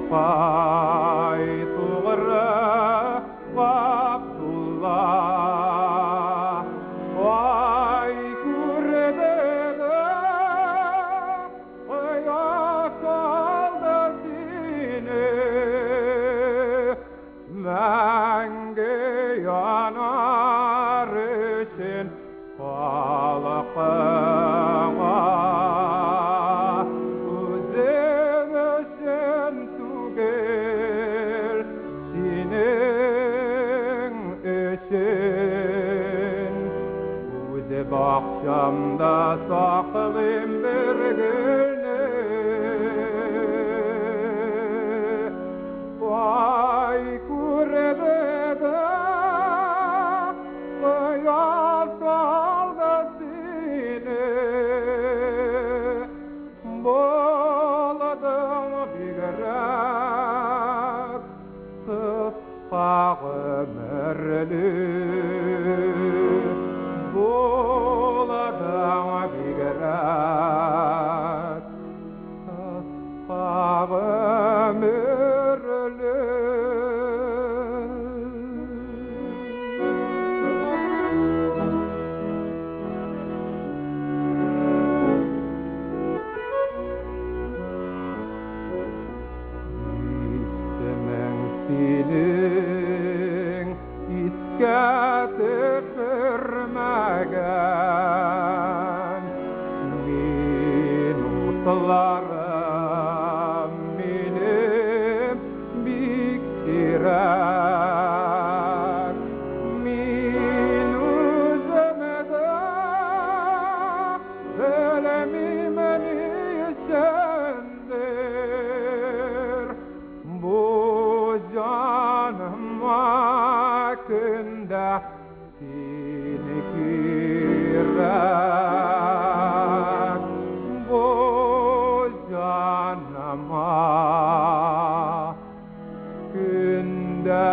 Pay tuğra Abdullah Vay kurbede Ayakalda seni Menge yanar için Halakıma Özüm için tugel Senin için Uze bakşamda saklayayım bir günü Vay kurbede Kıyas kaldı seni Boladım bigerek Kıspa ömürlü Boladım bigerek Kıspa ömürlü Senin iske düşürmegen minutlarım benim biksirek min üzümede ölemimen sendir bu canıma künde seni girek bu canıma künde